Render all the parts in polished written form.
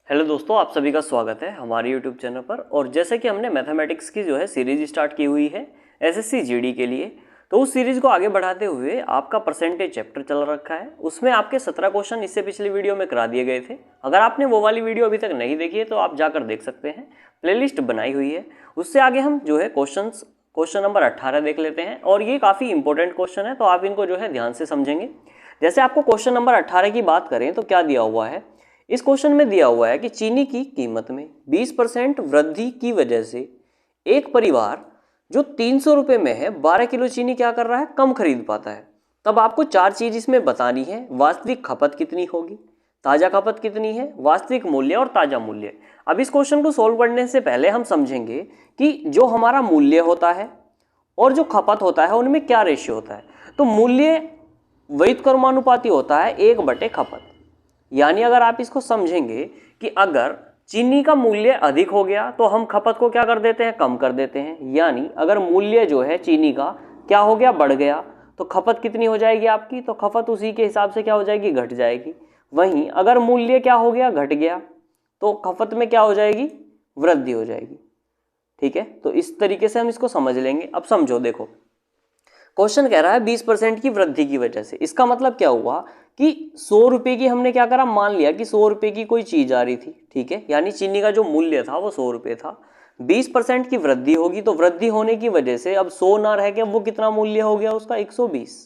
Hello दोस्तों, आप सभी का स्वागत है हमारे यूट्यूब चैनल पर। और जैसे कि हमने मैथमेटिक्स की जो है सीरीज स्टार्ट की हुई है एसएससी जीडी के लिए, तो उस सीरीज को आगे बढ़ाते हुए आपका परसेंटेज चैप्टर चल रखा है। उसमें आपके 17 क्वेश्चन इससे पिछली वीडियो में करा दिए गए थे। अगर आपने वो वाली वीडियो अभी तक नहीं देखी है तो आप जाकर देख सकते हैं, प्लेलिस्ट बनाई हुई है। उससे आगे हम जो है क्वेश्चन नंबर 18 देख लेते हैं। और ये काफ़ी इंपॉर्टेंट क्वेश्चन है, तो आप इनको जो है ध्यान से समझेंगे। जैसे आपको क्वेश्चन नंबर 18 की बात करें तो क्या दिया हुआ है। इस क्वेश्चन में दिया हुआ है कि चीनी की कीमत में 20% वृद्धि की वजह से एक परिवार जो 300 रुपये में है 12 किलो चीनी क्या कर रहा है, कम खरीद पाता है। तब आपको चार चीज इसमें बतानी है। वास्तविक खपत कितनी होगी, ताजा खपत कितनी है, वास्तविक मूल्य और ताजा मूल्य। अब इस क्वेश्चन को सोल्व करने से पहले हम समझेंगे कि जो हमारा मूल्य होता है और जो खपत होता है उनमें क्या रेशियो होता है। तो मूल्य व्युत्क्रमानुपाती होता है 1/, खपत। यानी अगर आप इसको समझेंगे कि अगर चीनी का मूल्य अधिक हो गया तो हम खपत को क्या कर देते हैं, कम कर देते हैं। यानी अगर मूल्य जो है चीनी का क्या हो गया, बढ़ गया, तो खपत कितनी हो जाएगी आपकी, तो खपत उसी के हिसाब से क्या हो जाएगी, घट जाएगी। वहीं अगर मूल्य क्या हो गया, घट गया, तो खपत में क्या हो जाएगी, वृद्धि हो जाएगी। ठीक है, तो इस तरीके से हम इसको समझ लेंगे। अब समझो, देखो क्वेश्चन कह रहा है 20% की वृद्धि की वजह से। इसका मतलब क्या हुआ कि 100 रुपए की हमने क्या करा, मान लिया कि 100 रुपए की कोई चीज आ रही थी। ठीक है, यानी चीनी का जो मूल्य था वो 100 रुपए था। 20% की वृद्धि होगी तो वृद्धि होने की वजह से अब 100 ना रह के अब वो कितना मूल्य हो गया उसका, 120।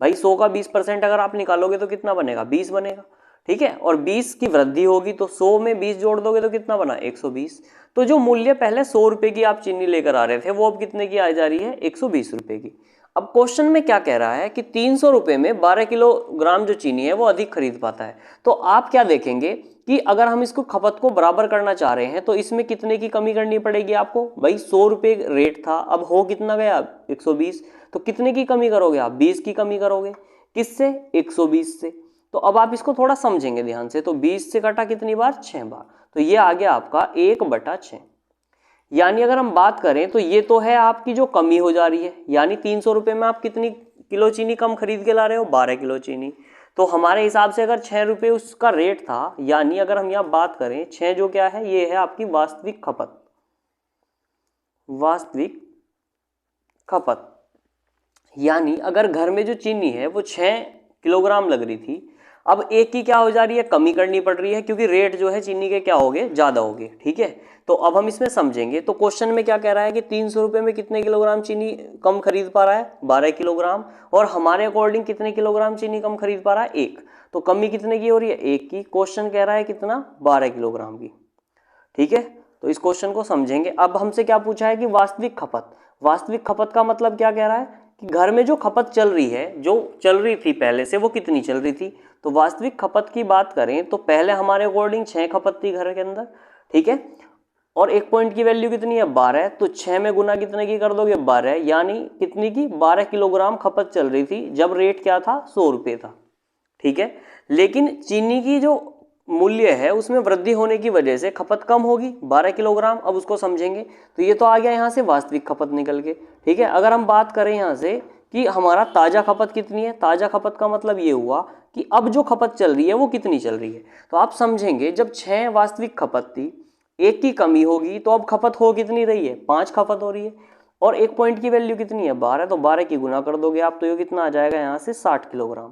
भाई 100 का 20% अगर आप निकालोगे तो कितना बनेगा, 20 बनेगा। ठीक है, और 20 की वृद्धि होगी तो 100 में 20 जोड़ दोगे तो कितना बना, 120। तो जो मूल्य पहले 100 रुपए की आप चीनी लेकर आ रहे थे वो अब कितने की आ जा रही है, 120 रुपए की। अब क्वेश्चन में क्या कह रहा है कि 300 रुपए में 12 किलोग्राम जो चीनी है वो अधिक खरीद पाता है। तो आप क्या देखेंगे कि अगर हम इसको खपत को बराबर करना चाह रहे हैं तो इसमें कितने की कमी करनी पड़ेगी आपको। भाई 100 रुपए रेट था, अब हो कितना गया, 120। तो कितने की कमी करोगे आप, 20 की कमी करोगे। किससे, 120 से। तो अब आप इसको थोड़ा समझेंगे ध्यान से। तो 20 से कटा कितनी बार, 6 बार। तो ये आ गया आपका 1/6। यानी अगर हम बात करें तो ये तो है आपकी जो कमी हो जा रही है। यानी 300 रुपए में आप कितनी किलो चीनी कम खरीद के ला रहे हो, 12 किलो चीनी। तो हमारे हिसाब से अगर 6 रुपए उसका रेट था, यानी अगर हम यहाँ बात करें 6 जो क्या है, ये है आपकी वास्तविक खपत। वास्तविक खपत यानी अगर घर में जो चीनी है वो 6 किलोग्राम लग रही थी, अब एक की क्या हो जा रही है, कमी करनी पड़ रही है, क्योंकि रेट जो है चीनी के क्या हो गए, ज्यादा हो गए। ठीक है, तो अब हम इसमें समझेंगे। तो क्वेश्चन में क्या कह रहा है कि 300 रुपए में कितने किलोग्राम चीनी कम खरीद पा रहा है, 12 किलोग्राम। और हमारे अकॉर्डिंग कितने किलोग्राम चीनी कम खरीद पा रहा है, 1। तो कमी कितने की हो रही है, 1 की। क्वेश्चन कह रहा है कितना, 12 किलोग्राम की। ठीक है, तो इस क्वेश्चन को समझेंगे। अब हमसे क्या पूछा है कि वास्तविक खपत। वास्तविक खपत का मतलब क्या कह रहा है कि घर में जो खपत चल रही है, जो चल रही थी पहले से, वो कितनी चल रही थी। तो वास्तविक खपत की बात करें तो पहले हमारे अकॉर्डिंग 6 खपत थी घर के अंदर। ठीक है, और एक पॉइंट की वैल्यू कितनी है, 12। तो 6 में गुना कितने की कर दोगे, 12। यानी कितनी की, 12 किलोग्राम खपत चल रही थी जब रेट क्या था, 100 रुपये था। ठीक है, लेकिन चीनी की जो मूल्य है उसमें वृद्धि होने की वजह से खपत कम होगी, 12 किलोग्राम। अब उसको समझेंगे। तो ये तो आ गया यहाँ से वास्तविक खपत निकल के। ठीक है, अगर हम बात करें यहाँ से कि हमारा ताजा खपत कितनी है, ताजा खपत का मतलब ये हुआ कि अब जो खपत चल रही है वो कितनी चल रही है। तो आप समझेंगे जब 6 वास्तविक खपत थी, 1 की कमी होगी, तो अब खपत हो कितनी रही है, 5 खपत हो रही है। और एक पॉइंट की वैल्यू कितनी है, 12। तो 12 की गुना कर दोगे आप तो ये कितना आ जाएगा यहाँ से, 60 किलोग्राम।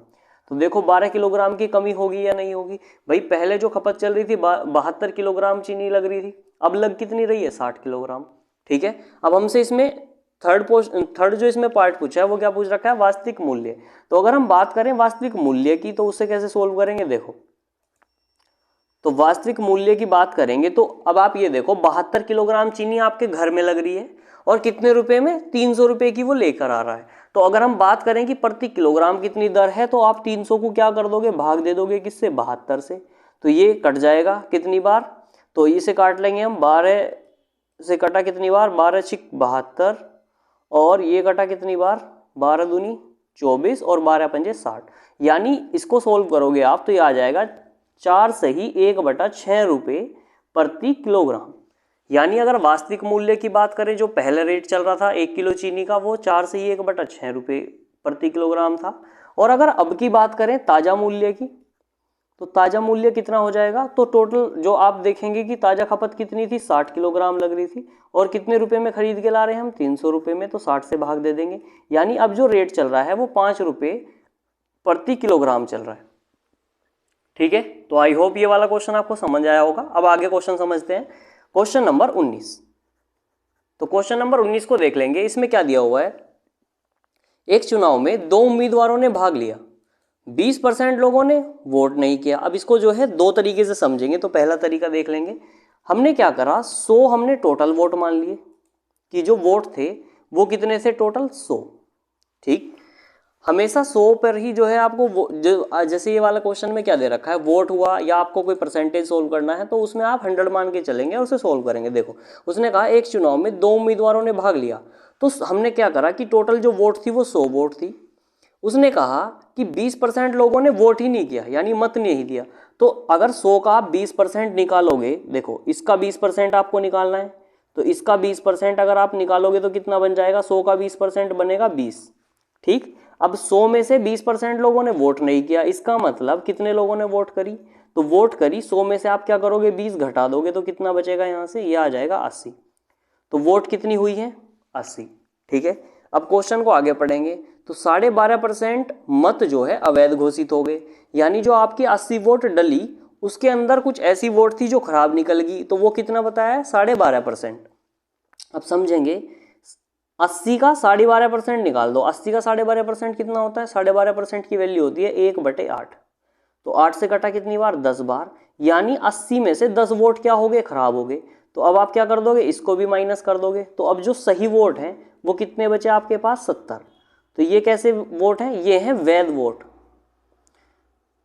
तो देखो 12 किलोग्राम की कमी होगी या नहीं होगी। भाई पहले जो खपत चल रही थी 72 किलोग्राम चीनी लग रही थी, अब लग कितनी रही है, 60 किलोग्राम। ठीक है, अब हमसे इसमें थर्ड जो इसमें पार्ट पूछा है वो क्या पूछ रखा है, वास्तविक मूल्य। तो अगर हम बात करें वास्तविक मूल्य की तो उससे कैसे सोल्व करेंगे, देखो। तो वास्तविक मूल्य की बात करेंगे तो अब आप ये देखो, 72 किलोग्राम चीनी आपके घर में लग रही है और कितने रुपए में, 300 रुपए की वो लेकर आ रहा है। तो अगर हम बात करें कि प्रति किलोग्राम कितनी दर है, तो आप 300 को क्या कर दोगे, भाग दे दोगे किससे, 72 से। तो ये कट जाएगा कितनी बार, तो इसे काट लेंगे हम, 12 से कटा कितनी बार, 12 छिक 72। और ये कटा कितनी बार, 12 दूनी 24 और 12 पंजे 60। यानी इसको सोल्व करोगे आप तो ये आ जाएगा 4 सही 1/6 रुपये प्रति किलोग्राम। यानी अगर वास्तविक मूल्य की बात करें, जो पहले रेट चल रहा था 1 किलो चीनी का, वो 4 सही 1/6 रुपये प्रति किलोग्राम था। और अगर अब की बात करें ताजा मूल्य की, तो ताज़ा मूल्य कितना हो जाएगा, तो टोटल जो आप देखेंगे कि ताज़ा खपत कितनी थी, 60 किलोग्राम लग रही थी, और कितने रुपए में खरीद के ला रहे हैं हम, 300 रुपये में, तो 60 से भाग दे देंगे। यानी अब जो रेट चल रहा है वो 5 रुपये प्रति किलोग्राम चल रहा है। ठीक है, तो आई होप ये वाला क्वेश्चन आपको समझ आया होगा। अब आगे क्वेश्चन समझते हैं, क्वेश्चन नंबर 19। तो क्वेश्चन नंबर 19 को देख लेंगे। इसमें क्या दिया हुआ है, एक चुनाव में 2 उम्मीदवारों ने भाग लिया, 20% लोगों ने वोट नहीं किया। अब इसको जो है 2 तरीके से समझेंगे। तो पहला तरीका देख लेंगे, हमने क्या करा, 100 हमने टोटल वोट मान लिए कि जो वोट थे वो कितने से, टोटल 100। ठीक, हमेशा 100 पर ही जो है आपको जो जैसे ये वाला क्वेश्चन में क्या दे रखा है, वोट हुआ या आपको कोई परसेंटेज सोल्व करना है तो उसमें आप 100 मान के चलेंगे और उसे सोल्व करेंगे। देखो उसने कहा एक चुनाव में 2 उम्मीदवारों ने भाग लिया, तो हमने क्या करा कि टोटल जो वोट थी वो 100 वोट थी। उसने कहा कि 20% लोगों ने वोट ही नहीं किया, यानी मत नहीं दिया। तो अगर 100 का आप 20% निकालोगे, देखो इसका 20% आपको निकालना है, तो इसका 20% अगर आप निकालोगे तो कितना बन जाएगा, 100 का 20% बनेगा 20। ठीक, अब 100 में से 20% लोगों ने वोट नहीं किया, इसका मतलब कितने लोगों ने वोट करी, तो वोट करी 100 में से आप क्या करोगे, 20 घटा दोगे तो कितना बचेगा, यहाँ से ये आ जाएगा 80। तो वोट कितनी हुई है, 80। ठीक है, अब क्वेश्चन को आगे पढ़ेंगे। तो 12.5% मत जो है अवैध घोषित हो गए, यानी जो आपकी 80 वोट डली उसके अंदर कुछ ऐसी वोट थी जो खराब निकल गई, तो वो कितना बताया है, 12.5%। अब समझेंगे, 80 का 12.5% निकाल दो, 80 का 12.5% कितना होता है, 12.5% की वैल्यू होती है 1/8। तो 8 से कटा कितनी बार, 10 बार, यानी 80 में से 10 वोट क्या हो गए, खराब हो गए। तो अब आप क्या कर दोगे, इसको भी माइनस कर दोगे, तो अब जो सही वोट हैं वो कितने बचे आपके पास, 70। तो ये कैसे वोट हैं, ये हैं वैध वोट।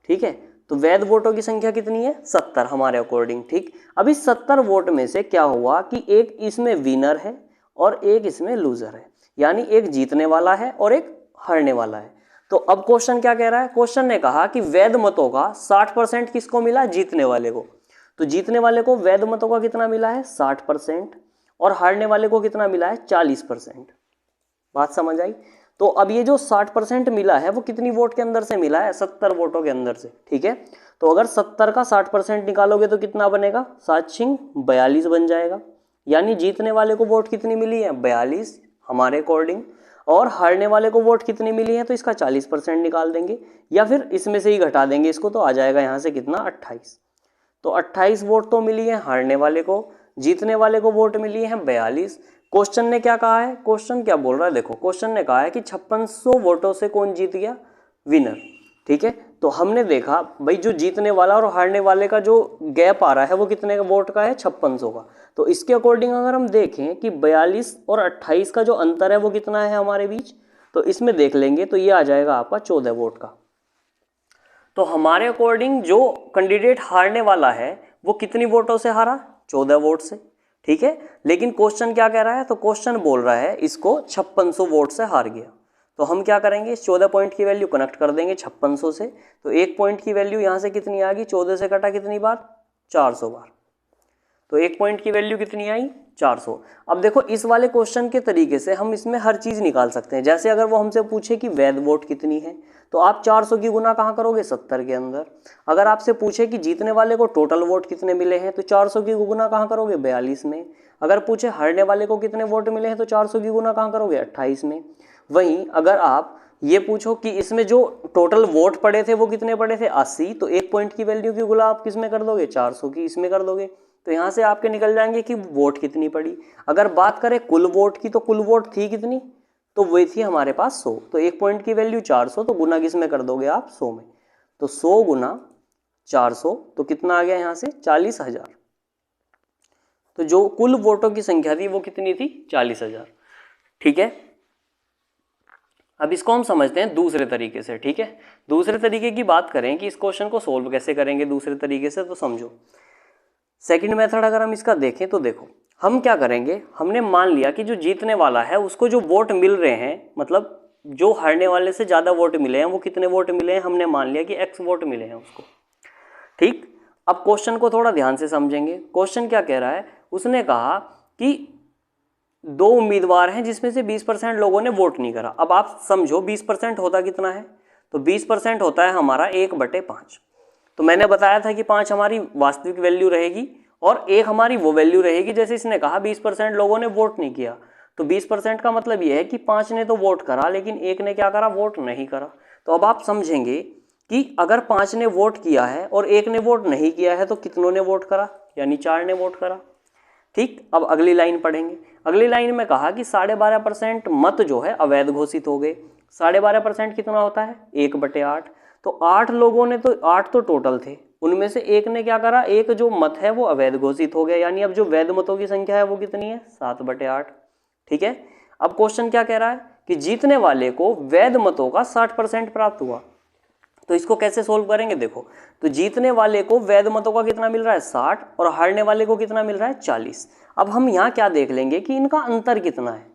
ठीक है, तो वैध वोटों की संख्या कितनी है, 70 हमारे अकॉर्डिंग। ठीक, अब इस 70 वोट में से क्या हुआ कि एक इसमें विनर है और एक इसमें लूजर है, यानी एक जीतने वाला है और एक हारने वाला है। तो अब क्वेश्चन क्या कह रहा है, क्वेश्चन ने कहा कि वैध मतों का 60% किसको मिला, जीतने वाले को। तो जीतने वाले को वैध मतों का कितना मिला है, 60%, और हारने वाले को कितना मिला है, 40%। बात समझ आई। तो अब ये जो 60% मिला है वो कितनी वोट के अंदर से मिला है, 70 वोटों के अंदर से। ठीक है, तो अगर 70 का 60% निकालोगे तो कितना बनेगा, 7×6 42 बन जाएगा। यानी जीतने वाले को वोट कितनी मिली है, 42 हमारे अकॉर्डिंग, और हारने वाले को वोट कितनी मिली है, तो इसका 40% निकाल देंगे, या फिर इसमें से ही घटा देंगे इसको, तो आ जाएगा यहाँ से कितना, 28। तो 28 वोट तो मिली है हारने वाले को, जीतने वाले को वोट मिली है 42। क्वेश्चन ने क्या कहा है, क्वेश्चन क्या बोल रहा है, देखो क्वेश्चन ने कहा है कि 5600 वोटों से कौन जीत गया, विनर। ठीक है, तो हमने देखा भाई जो जीतने वाला और हारने वाले का जो गैप आ रहा है वो कितने का वोट का है, 5600 का। तो इसके अकॉर्डिंग अगर हम देखें कि 42 और 28 का जो अंतर है वो कितना है हमारे बीच, तो इसमें देख लेंगे तो ये आ जाएगा आपका 14 वोट का। तो हमारे अकॉर्डिंग जो कैंडिडेट हारने वाला है वो कितनी वोटों से हारा, 14 वोट से। ठीक है, लेकिन क्वेश्चन क्या कह रहा है, तो क्वेश्चन बोल रहा है इसको 5600 वोट से हार गया। तो हम क्या करेंगे, इस 14 पॉइंट की वैल्यू कनेक्ट कर देंगे 5600 से। तो 1 पॉइंट की वैल्यू यहाँ से कितनी आ गई, 14 से कटा कितनी बार, 400 बार। तो 1 पॉइंट की वैल्यू कितनी आई, 400। अब देखो इस वाले क्वेश्चन के तरीके से हम इसमें हर चीज़ निकाल सकते हैं। जैसे अगर वो हमसे पूछे कि वैध वोट कितनी है, तो आप 400 की गुना कहाँ करोगे, 70 के अंदर। अगर आपसे पूछे कि जीतने वाले को टोटल वोट कितने मिले हैं, तो 400 की गुना कहाँ करोगे, 42 में। अगर पूछे हारने वाले को कितने वोट मिले हैं, तो 400 की गुना कहाँ करोगे, 28 में। वहीं अगर आप ये पूछो कि इसमें जो टोटल वोट पड़े थे वो कितने पड़े थे, 80, तो 1 पॉइंट की वैल्यू की गुना आप किस में कर दोगे, 400 की इसमें कर दोगे। तो यहाँ से आपके निकल जाएंगे कि वोट कितनी पड़ी। अगर बात करें कुल वोट की, तो कुल वोट थी कितनी, तो वही थी हमारे पास 100। तो 1 पॉइंट की वैल्यू 400, तो गुना किस में कर दोगे आप, 100 में। तो 100 गुना 400 तो कितना आ गया यहाँ से, 40,000। तो जो कुल वोटों की संख्या थी वो कितनी थी, 40,000। ठीक है, अब इसको हम समझते हैं दूसरे तरीके से। ठीक है, दूसरे तरीके की बात करें कि इस क्वेश्चन को सोल्व कैसे करेंगे दूसरे तरीके से, तो समझो। सेकंड मेथड अगर हम इसका देखें तो देखो हम क्या करेंगे, हमने मान लिया कि जो जीतने वाला है उसको जो वोट मिल रहे हैं, मतलब जो हारने वाले से ज़्यादा वोट मिले हैं, वो कितने वोट मिले हैं, हमने मान लिया कि x वोट मिले हैं उसको। ठीक, अब क्वेश्चन को थोड़ा ध्यान से समझेंगे। क्वेश्चन क्या कह रहा है, उसने कहा कि 2 उम्मीदवार हैं जिसमें से 20% लोगों ने वोट नहीं करा। अब आप समझो 20% होता कितना है, तो 20% होता है हमारा 1/5। तो तो मैंने बताया था कि 5 हमारी वास्तविक वैल्यू रहेगी और 1 हमारी वो वैल्यू रहेगी, जैसे इसने कहा 20% लोगों ने वोट नहीं किया, तो 20% का मतलब ये है कि 5 ने तो वोट करा लेकिन 1 ने क्या करा, वोट नहीं करा। तो अब आप समझेंगे कि अगर 5 ने वोट किया है और 1 ने वोट नहीं किया है तो कितनों ने वोट करा, यानी 4 ने वोट करा। ठीक, अब अगली लाइन पढ़ेंगे। अगली लाइन में कहा कि 12.5% मत जो है अवैध घोषित हो गए। 12.5% कितना होता है, 1/8। तो 8 लोगों ने, तो 8 तो टोटल थे, उनमें से 1 ने क्या करा, एक जो मत है वो अवैध घोषित हो गया, यानी अब जो वैध मतों की संख्या है वो कितनी है, 7/8। ठीक है, अब क्वेश्चन क्या कह रहा है कि जीतने वाले को वैध मतों का 60% प्राप्त हुआ। तो इसको कैसे सोल्व करेंगे, देखो, तो जीतने वाले को वैध मतों का कितना मिल रहा है, 60, और हारने वाले को कितना मिल रहा है, 40। अब हम यहाँ क्या देख लेंगे कि इनका अंतर कितना है।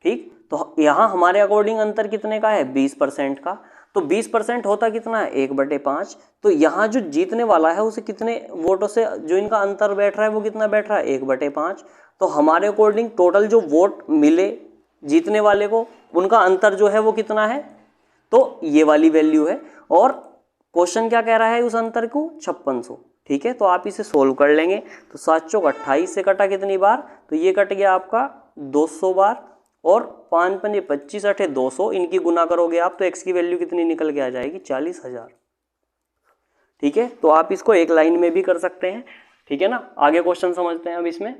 ठीक, तो यहाँ हमारे अकॉर्डिंग अंतर कितने का है, 20% का। तो 20% होता कितना है, 1/5। तो यहाँ जो जीतने वाला है उसे कितने वोटों से जो इनका अंतर बैठ रहा है वो कितना बैठ रहा है, 1/5। तो हमारे अकॉर्डिंग टोटल जो वोट मिले जीतने वाले को, उनका अंतर जो है वो कितना है, तो ये वाली वैल्यू है। और क्वेश्चन क्या कह रहा है, उस अंतर को 5600। ठीक है, तो आप इसे सोल्व कर लेंगे। तो 7 चौक 28 से कटा कितनी बार, तो ये कट गया आपका 200 बार, और 5 पंजे 25 अठे 200, इनकी गुना करोगे आप तो x की वैल्यू कितनी निकल के आ जाएगी, 40,000। ठीक है, तो आप इसको एक लाइन में भी कर सकते हैं। ठीक है ना, आगे क्वेश्चन समझते हैं अब इसमें।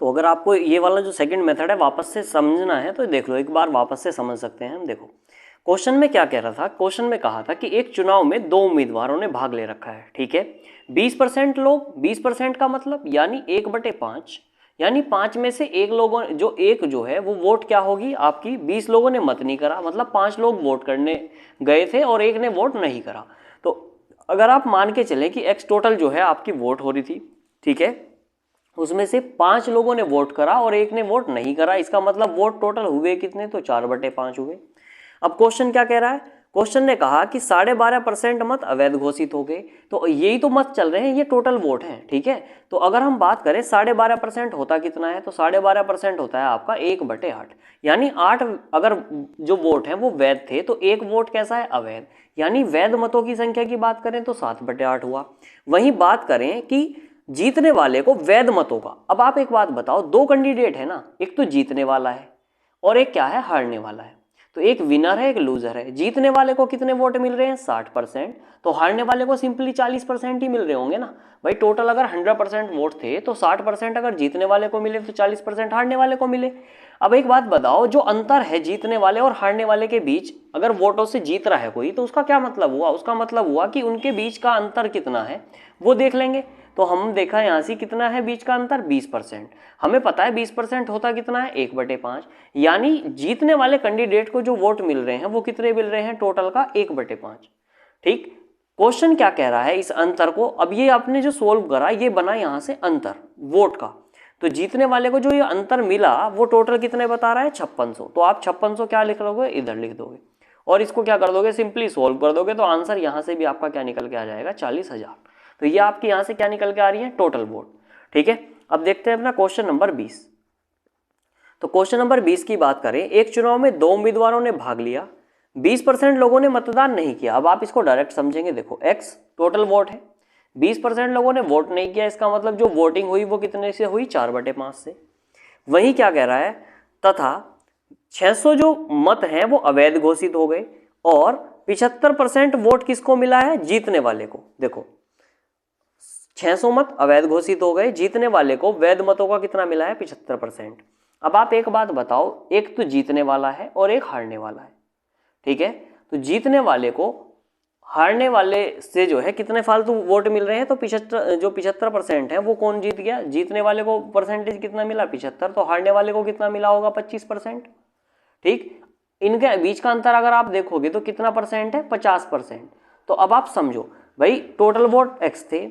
तो अगर आपको ये वाला जो सेकंड मेथड है वापस से समझना है तो देख लो, एक बार वापस से समझ सकते हैं हम। देखो क्वेश्चन में क्या कह रहा था, क्वेश्चन में कहा था कि एक चुनाव में 2 उम्मीदवारों ने भाग ले रखा है। ठीक है, 20% लोग, 20% का मतलब यानी 1/5, यानी 5 में से एक लोगों जो एक जो है वो वोट क्या होगी आपकी, 20 लोगों ने मत नहीं करा, मतलब 5 लोग वोट करने गए थे और एक ने वोट नहीं करा। तो अगर आप मान के चलें कि x टोटल जो है आपकी वोट हो रही थी, ठीक है, उसमें से 5 लोगों ने वोट करा और एक ने वोट नहीं करा, इसका मतलब वोट टोटल हुए कितने, तो 4/5 हुए। अब क्वेश्चन क्या कह रहा है, क्वेश्चन ने कहा कि 12.5% मत अवैध घोषित हो गए। तो यही तो मत चल रहे हैं, ये टोटल वोट हैं। ठीक है, तो अगर हम बात करें 12.5% होता कितना है, तो 12.5% होता है आपका 1/8, यानी 8 अगर जो वोट हैं वो वैध थे तो एक वोट कैसा है, अवैध, यानी वैध मतों की संख्या की बात करें तो 7/8 हुआ। वहीं बात करें कि जीतने वाले को वैध मतों का, अब आप एक बात बताओ, 2 कैंडिडेट है ना, एक तो जीतने वाला है और एक क्या है, हारने वाला है। तो एक विनर है एक लूजर है। जीतने वाले को कितने वोट मिल रहे हैं, 60%, तो हारने वाले को सिंपली 40% ही मिल रहे होंगे ना भाई। टोटल अगर 100% वोट थे तो 60% अगर जीतने वाले को मिले तो 40% हारने वाले को मिले। अब एक बात बताओ, जो अंतर है जीतने वाले और हारने वाले के बीच, अगर वोटों से जीत रहा है कोई तो उसका क्या मतलब हुआ, उसका मतलब हुआ कि उनके बीच का अंतर कितना है वो देख लेंगे। तो हम देखा यहाँ से कितना है बीच का अंतर, 20%। हमें पता है 20% होता कितना है, 1/5, यानी जीतने वाले कैंडिडेट को जो वोट मिल रहे हैं वो कितने मिल रहे हैं, टोटल का 1/5। ठीक, क्वेश्चन क्या कह रहा है, इस अंतर को, अब ये आपने जो सोल्व करा ये बना यहाँ से अंतर वोट का, तो जीतने वाले को जो ये अंतर मिला वो टोटल कितने बता रहा है, 5600। तो आप 5600 क्या लिख लोगे, इधर लिख दोगे और इसको क्या कर दोगे, सिंपली सोल्व कर दोगे, तो आंसर यहाँ से भी आपका क्या निकल के आ जाएगा, 40,000। तो ये आपकी यहाँ से क्या निकल के आ रही है, टोटल वोट। ठीक है, अब देखते हैं अपना क्वेश्चन नंबर 20। तो क्वेश्चन नंबर 20 की बात करें, एक चुनाव में 2 उम्मीदवारों ने भाग लिया, 20% लोगों ने मतदान नहीं किया। अब आप इसको डायरेक्ट समझेंगे, देखो x टोटल वोट है, 20% लोगों ने वोट नहीं किया, इसका मतलब जो वोटिंग हुई वो कितने से हुई, 4/5 से। वही क्या कह रहा है, तथा 600 जो मत हैं वो अवैध घोषित हो गए और 75% वोट किसको मिला है, जीतने वाले को। देखो 600 मत अवैध घोषित हो गए, जीतने वाले को वैध मतों का कितना मिला है, 75%। अब आप एक बात बताओ, एक तो जीतने वाला है और एक हारने वाला है। ठीक है, तो जीतने वाले को हारने वाले से जो है कितने फालतू वोट मिल रहे हैं, तो 75% है वो कौन जीत गया, जीतने वाले को परसेंटेज कितना मिला, 75, तो हारने वाले को कितना मिला होगा, 25%। ठीक, इनके बीच का अंतर अगर आप देखोगे तो कितना परसेंट है, 50%। तो अब आप समझो भाई, टोटल वोट x थे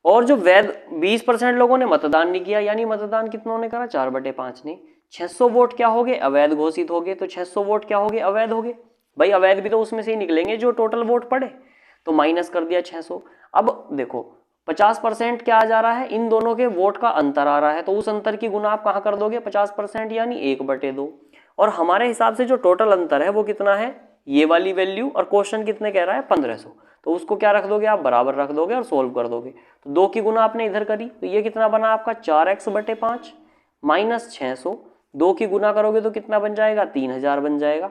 और जो वैध 20% लोगों ने मतदान नहीं किया, यानी मतदान कितनों ने करा, 4/5 ने। 600 वोट क्या हो गए, अवैध घोषित हो गए, तो 600 वोट क्या हो गए, अवैध हो गए। भाई अवैध भी तो उसमें से ही निकलेंगे जो टोटल वोट पड़े, तो माइनस कर दिया 600। अब देखो 50% क्या आ जा रहा है, इन दोनों के वोट का अंतर आ रहा है, तो उस अंतर की गुना आप कहाँ कर दोगे, 50%, यानी 1/2। और हमारे हिसाब से जो टोटल अंतर है वो कितना है, ये वाली वैल्यू, और क्वेश्चन कितने कह रहा है 1500, तो उसको क्या रख दोगे आप, बराबर रख दोगे और सोल्व कर दोगे। तो 2 की गुना आपने इधर करी तो ये कितना बना आपका 4x/5 माइनस 600, 2 की गुना करोगे तो कितना बन जाएगा 3000 बन जाएगा।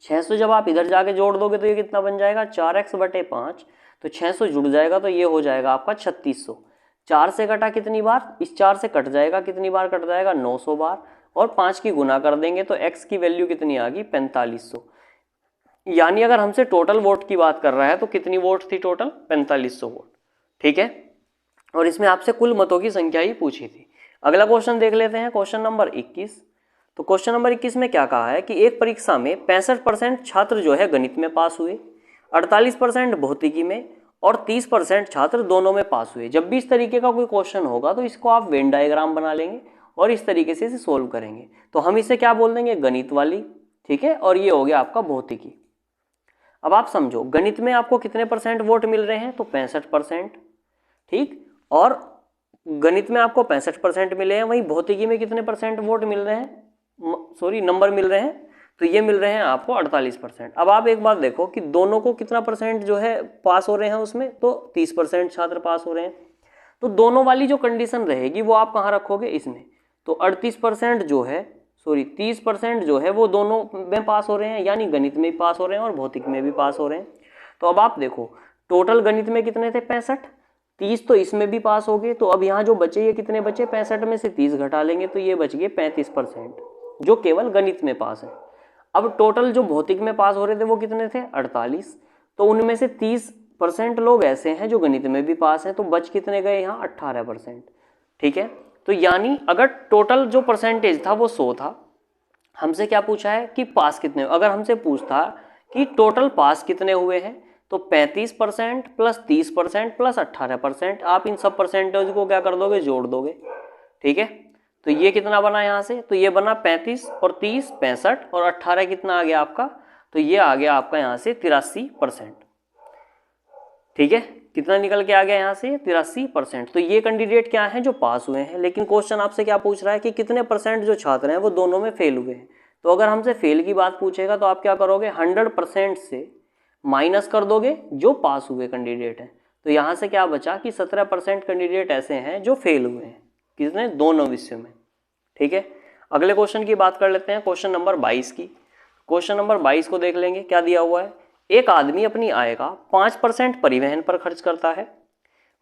600 जब आप इधर जाके जोड़ दोगे तो ये कितना बन जाएगा 4x/5, तो 600 जुड़ जाएगा तो ये हो जाएगा आपका 3600। 4 से कटा कितनी बार, इस 4 से कट जाएगा, कितनी बार कट जाएगा 900 बार, और 5 की गुना कर देंगे तो x की वैल्यू कितनी आ गई 4500। यानी अगर हमसे टोटल वोट की बात कर रहा है तो कितनी वोट थी टोटल 4500 वोट, ठीक है। और इसमें आपसे कुल मतों की संख्या ही पूछी थी। अगला क्वेश्चन देख लेते हैं, क्वेश्चन नंबर 21। तो क्वेश्चन नंबर 21 में क्या कहा है कि एक परीक्षा में 65% छात्र जो है गणित में पास हुए, 48% भौतिकी में और 30% छात्र दोनों में पास हुए। जब भी इस तरीके का कोई क्वेश्चन होगा तो इसको आप वेन डायग्राम बना लेंगे और इस तरीके से इसे सोल्व करेंगे। तो हम इसे क्या बोल देंगे, गणित वाली, ठीक है, और ये हो गया आपका भौतिकी। अब आप समझो गणित में आपको कितने परसेंट वोट मिल रहे हैं, तो 65%, ठीक, और गणित में आपको 65% मिले हैं, वहीं भौतिकी में कितने परसेंट वोट मिल रहे हैं, सॉरी नंबर मिल रहे हैं, तो ये मिल रहे हैं आपको 48%। अब आप एक बात देखो कि दोनों को कितना परसेंट जो है पास हो रहे हैं उसमें, तो 30% छात्र पास हो रहे हैं। तो दोनों वाली जो कंडीशन रहेगी वो आप कहाँ रखोगे, इसमें। तो 38% जो है, सॉरी 30% जो है वो दोनों में पास हो रहे हैं, यानी गणित में भी पास हो रहे हैं और भौतिक में भी पास हो रहे हैं। तो अब आप देखो टोटल गणित में कितने थे 65, 30 तो इसमें भी पास हो गए। तो अब यहाँ जो बचे ये कितने बचे, 65 में से 30 घटा लेंगे तो ये बच गए 35% जो केवल गणित में पास है। अब टोटल जो भौतिक में पास हो रहे थे वो कितने थे 48, तो उनमें से 30% लोग ऐसे हैं जो गणित में भी पास हैं, तो बच कितने गए यहाँ 18%, ठीक है। तो यानी अगर टोटल जो परसेंटेज था वो 100 था, हमसे क्या पूछा है कि पास कितने, अगर हमसे पूछता कि टोटल पास कितने हुए हैं तो 35% प्लस 30% प्लस 18%, आप इन सब परसेंटेज को क्या कर दोगे, जोड़ दोगे, ठीक है। तो ये कितना बना यहाँ से, तो ये बना 35 और 30 65 और 18 कितना आ गया आपका, तो ये आ गया आपका यहाँ से 83%, ठीक है। कितना निकल के आ गया यहाँ से 83%। तो ये कैंडिडेट क्या है जो पास हुए हैं, लेकिन क्वेश्चन आपसे क्या पूछ रहा है कि कितने परसेंट जो छात्र हैं वो दोनों में फेल हुए हैं। तो अगर हमसे फेल की बात पूछेगा तो आप क्या करोगे, 100% से माइनस कर दोगे जो पास हुए कैंडिडेट हैं। तो यहाँ से क्या बचा कि 17% कैंडिडेट ऐसे हैं जो फेल हुए हैं, किसने, दोनों विषयों में, ठीक है। अगले क्वेश्चन की बात कर लेते हैं, क्वेश्चन नंबर 22 की। क्वेश्चन नंबर 22 को देख लेंगे, क्या दिया हुआ है। एक आदमी अपनी आय का 5% परिवहन पर खर्च करता है,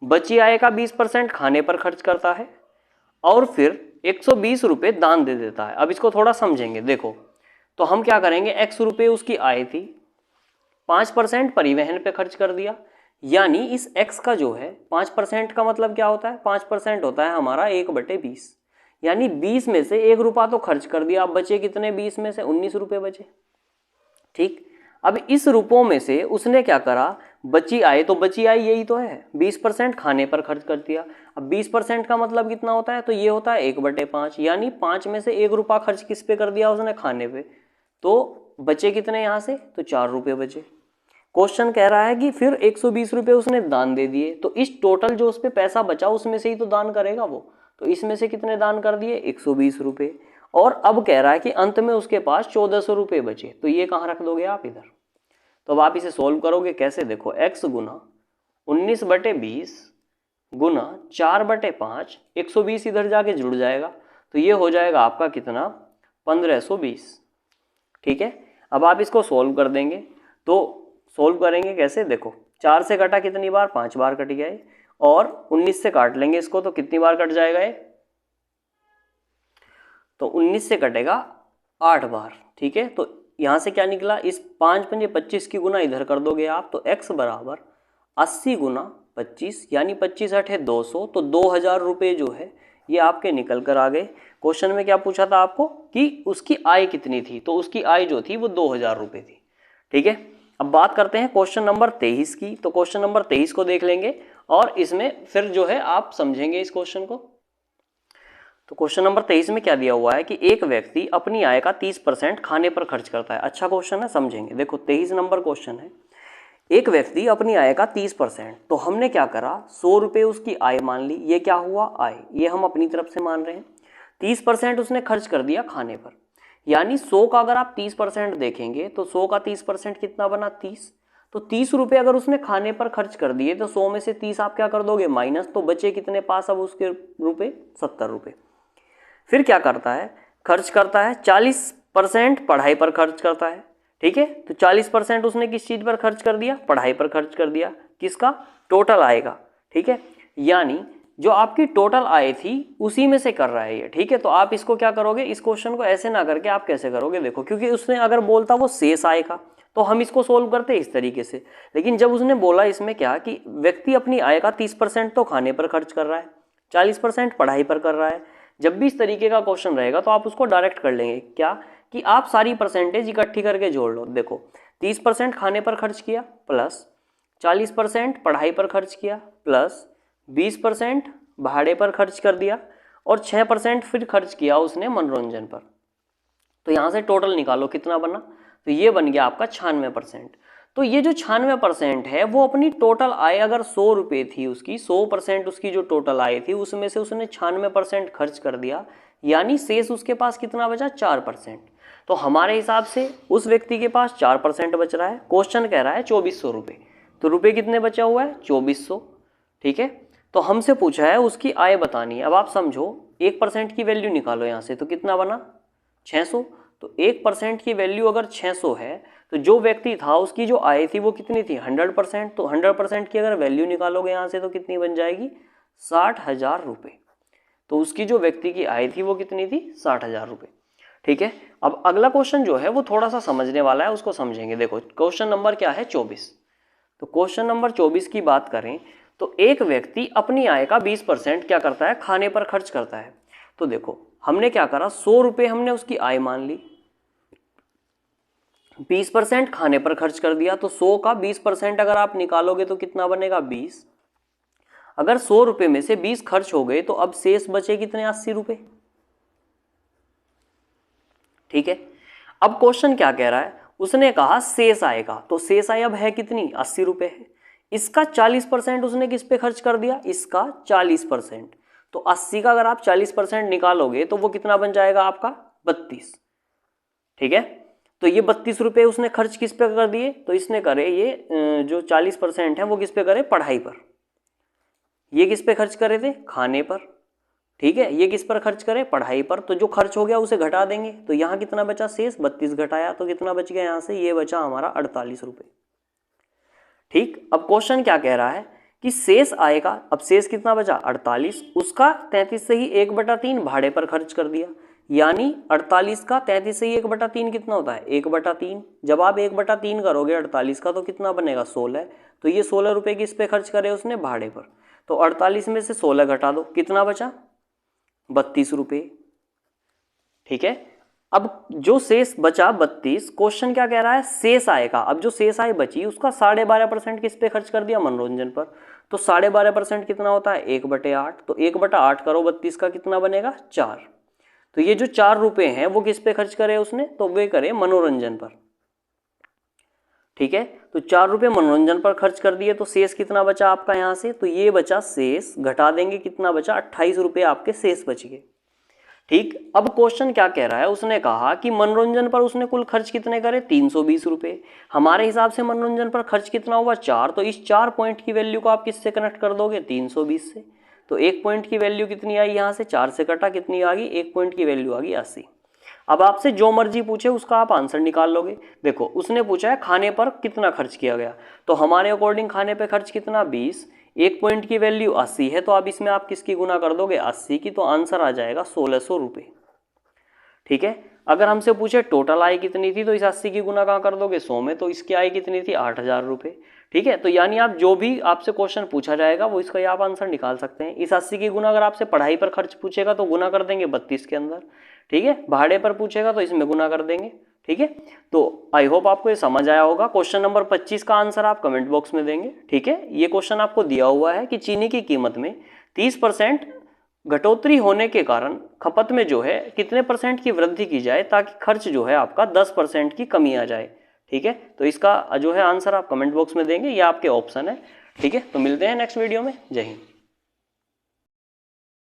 बची आय का 20% खाने पर खर्च करता है और फिर 120 रुपये दान दे देता है। अब इसको थोड़ा समझेंगे, देखो तो हम क्या करेंगे, x रुपये उसकी आय थी, 5% परिवहन पे खर्च कर दिया, यानी इस x का जो है 5% का मतलब क्या होता है, 5% होता है हमारा 1/20, यानी 20 में से 1 रुपया तो खर्च कर दिया। अब बचे कितने, 20 में से 19 रुपये बचे, ठीक। अब इस रुपयों में से उसने क्या करा, बची आय, तो बची आय यही तो है, 20% खाने पर खर्च कर दिया। अब 20% का मतलब कितना होता है, तो ये होता है 1/5, यानी 5 में से 1 रुपया खर्च किस पे कर दिया उसने, खाने पे। तो बचे कितने यहाँ से, तो 4 रुपये बचे। क्वेश्चन कह रहा है कि फिर 120 रुपये उसने दान दे दिए, तो इस टोटल जो उस पे पैसा बचा उसमें से ही तो दान करेगा वो। तो इसमें से कितने दान कर दिए, 120 रुपये। और अब कह रहा है कि अंत में उसके पास 1400 रुपये बचे, तो ये कहाँ रख दोगे आप, इधर। तो अब आप इसे सोल्व करोगे कैसे, देखो x गुना 19/20 गुना 4/5, 120 इधर जाके जुड़ जाएगा, तो ये हो जाएगा आपका कितना 1520, ठीक है। अब आप इसको सोल्व कर देंगे, तो सोल्व करेंगे कैसे, देखो 4 से कटा कितनी बार, 5 बार कट गया है, और 19 से काट लेंगे इसको तो कितनी बार कट जाएगा ये, तो 19 से कटेगा 8 बार, ठीक है। तो यहाँ से क्या निकला, इस 5 पंजे 25 की गुना इधर कर दोगे आप, तो x बराबर 80 गुना 25, यानी 25 8 है 200, तो 2000 रुपये जो है ये आपके निकल कर आ गए। क्वेश्चन में क्या पूछा था आपको कि उसकी आय कितनी थी, तो उसकी आय जो थी वो 2000 रुपये थी, ठीक है। अब बात करते हैं क्वेश्चन नंबर 23 की। तो क्वेश्चन नंबर 23 को देख लेंगे और इसमें फिर जो है आप समझेंगे इस क्वेश्चन को। तो क्वेश्चन नंबर 23 में क्या दिया हुआ है कि एक व्यक्ति अपनी आय का 30% खाने पर खर्च करता है। अच्छा क्वेश्चन है, समझेंगे। देखो 23 नंबर क्वेश्चन है, एक व्यक्ति अपनी आय का 30%, तो हमने क्या करा, 100 रुपये उसकी आय मान ली, ये क्या हुआ आय, ये हम अपनी तरफ से मान रहे हैं। 30% उसने खर्च कर दिया खाने पर, यानी 100 का अगर आप 30% देखेंगे तो 100 का 30% कितना बना 30। तो 30 रुपये अगर उसने खाने पर खर्च कर दिए तो 100 में से 30 आप क्या कर दोगे माइनस, तो बचे कितने पास अब उसके रुपए 70 रुपये। फिर क्या करता है, खर्च करता है 40% पढ़ाई पर खर्च करता है। ठीक है, तो 40% उसने किस चीज पर खर्च कर दिया, पढ़ाई पर खर्च कर दिया। किसका, टोटल आएगा। ठीक है, यानी जो आपकी टोटल आय थी उसी में से कर रहा है ये। ठीक है, तो आप इसको क्या करोगे, इस क्वेश्चन को ऐसे ना करके आप कैसे करोगे, देखो क्योंकि उसने अगर बोलता वो शेष आय का तो हम इसको सोल्व करते इस तरीके से, लेकिन जब उसने बोला इसमें क्या कि व्यक्ति अपनी आय का 30% तो खाने पर खर्च कर रहा है, 40% पढ़ाई पर कर रहा है। जब भी इस तरीके का क्वेश्चन रहेगा तो आप उसको डायरेक्ट कर लेंगे क्या कि आप सारी परसेंटेज इकट्ठी करके जोड़ लो। देखो 30% खाने पर खर्च किया प्लस 40% पढ़ाई पर खर्च किया प्लस 20% भाड़े पर खर्च कर दिया और 6% फिर खर्च किया उसने मनोरंजन पर। तो यहाँ से टोटल निकालो कितना बना, तो ये बन गया आपका 96%। तो ये जो 96% है वो अपनी टोटल आय अगर 100 रुपये थी उसकी, 100% उसकी जो टोटल आय थी उसमें से उसने 96% खर्च कर दिया, यानी शेष उसके पास कितना बचा 4%। तो हमारे हिसाब से उस व्यक्ति के पास 4% बच रहा है। क्वेश्चन कह रहा है 2400 रुपये, तो रुपये कितने बचा हुआ है 2400। ठीक है, तो हमसे पूछा है उसकी आय बतानी है। अब आप समझो 1% की वैल्यू निकालो यहाँ से, तो कितना बना 600। तो 1% की वैल्यू अगर 600 है तो जो व्यक्ति था उसकी जो आय थी वो कितनी थी 100%। तो 100% की अगर वैल्यू निकालोगे यहाँ से तो कितनी बन जाएगी 60,000 रुपये। तो उसकी जो व्यक्ति की आय थी वो कितनी थी 60,000 रुपये। ठीक है, अब अगला क्वेश्चन जो है वो थोड़ा सा समझने वाला है, उसको समझेंगे। देखो क्वेश्चन नंबर क्या है 24। तो क्वेश्चन नंबर 24 की बात करें तो एक व्यक्ति अपनी आय का 20% क्या करता है खाने पर खर्च करता है। तो देखो हमने क्या करा 100 रुपये हमने उसकी आय मान ली, 20% खाने पर खर्च कर दिया, तो 100 का 20% अगर आप निकालोगे तो कितना बनेगा 20। अगर 100 रुपये में से 20 खर्च हो गए तो अब शेष बचे कितने 80 रुपये। ठीक है, अब क्वेश्चन क्या कह रहा है, उसने कहा शेष आएगा, तो शेष आय अब है कितनी 80 रुपये है। इसका 40% उसने किस पे खर्च कर दिया, इसका 40%। तो 80 का अगर आप 40% निकालोगे तो वो कितना बन जाएगा आपका 32। ठीक है, तो ये 32 रुपये उसने खर्च किस पे कर दिए, तो इसने करे ये जो 40% है वो किस पे करे पढ़ाई पर, ये किस पे खर्च करे थे खाने पर। ठीक है, ये किस पर खर्च करे पढ़ाई पर। तो जो खर्च हो गया उसे घटा देंगे, तो यहाँ कितना बचा शेष 32 घटाया तो कितना बच गया यहाँ से, ये बचा हमारा 48 रुपये। ठीक, अब क्वेश्चन क्या कह रहा है कि शेष आएगा, अब शेष कितना बचा 48, उसका 33 से ही 1/3 भाड़े पर खर्च कर दिया, यानी 48 का 33 से ही 1/3 कितना होता है 1/3। जब आप 1/3 करोगे 48 का तो कितना बनेगा 16। तो ये 16 रुपये किस पे खर्च करे उसने भाड़े पर। तो 48 में से 16 घटा दो, कितना बचा 32 रुपये। ठीक है, अब जो शेष बचा 32, क्वेश्चन क्या कह रहा है शेष आय का, अब जो शेष आय बची उसका 12.5% किस पे खर्च कर दिया मनोरंजन पर। तो 12.5% कितना होता है 1/8। तो 1/8 करो 32 का कितना बनेगा 4। तो ये जो 4 रुपये हैं वो किस पे खर्च करे उसने, तो वे करे मनोरंजन पर। ठीक है, तो 4 रुपये मनोरंजन पर खर्च कर दिए, तो शेष कितना बचा आपका यहाँ से, तो ये बचा शेष, घटा देंगे कितना बचा 28 रुपये आपके शेष बच गए। ठीक, अब क्वेश्चन क्या कह रहा है, उसने कहा कि मनोरंजन पर उसने कुल खर्च कितने करे 320 रुपये। हमारे हिसाब से मनोरंजन पर खर्च कितना हुआ 4, तो इस 4 पॉइंट की वैल्यू को आप किससे कनेक्ट कर दोगे 320 से। तो 1 पॉइंट की वैल्यू कितनी आई यहाँ से 4 से कटा, कितनी आ गई 1 पॉइंट की वैल्यू आ गई 80। अब आपसे जो मर्जी पूछे उसका आप आंसर निकाल लोगे। देखो उसने पूछा है खाने पर कितना खर्च किया गया, तो हमारे अकॉर्डिंग खाने पे खर्च कितना 20, 1 पॉइंट की वैल्यू 80 है, तो अब इसमें आप किसकी गुना कर दोगे 80 की, तो आंसर आ जाएगा 1600 रुपये। ठीक है, अगर हमसे पूछे टोटल आय कितनी थी तो इस 80 की गुना कहाँ कर दोगे 100 में, तो इसकी आय कितनी थी 8000 रुपये। ठीक है, तो यानी आप जो भी आपसे क्वेश्चन पूछा जाएगा वो इसका आप आंसर निकाल सकते हैं। इस 80 की गुना अगर आपसे पढ़ाई पर खर्च पूछेगा तो गुना कर देंगे 32 के अंदर। ठीक है, भाड़े पर पूछेगा तो इसमें गुना कर देंगे। ठीक है, तो आई होप आपको ये समझ आया होगा। क्वेश्चन नंबर 25 का आंसर आप कमेंट बॉक्स में देंगे। ठीक है, ये क्वेश्चन आपको दिया हुआ है कि चीनी की कीमत में 30% घटोतरी होने के कारण खपत में जो है कितने % की वृद्धि की जाए ताकि खर्च जो है आपका 10% की कमी आ जाए। ठीक है, तो इसका जो है आंसर आप कमेंट बॉक्स में देंगे, ये आपके ऑप्शन है। ठीक है, तो मिलते हैं नेक्स्ट वीडियो में। जय हिंद।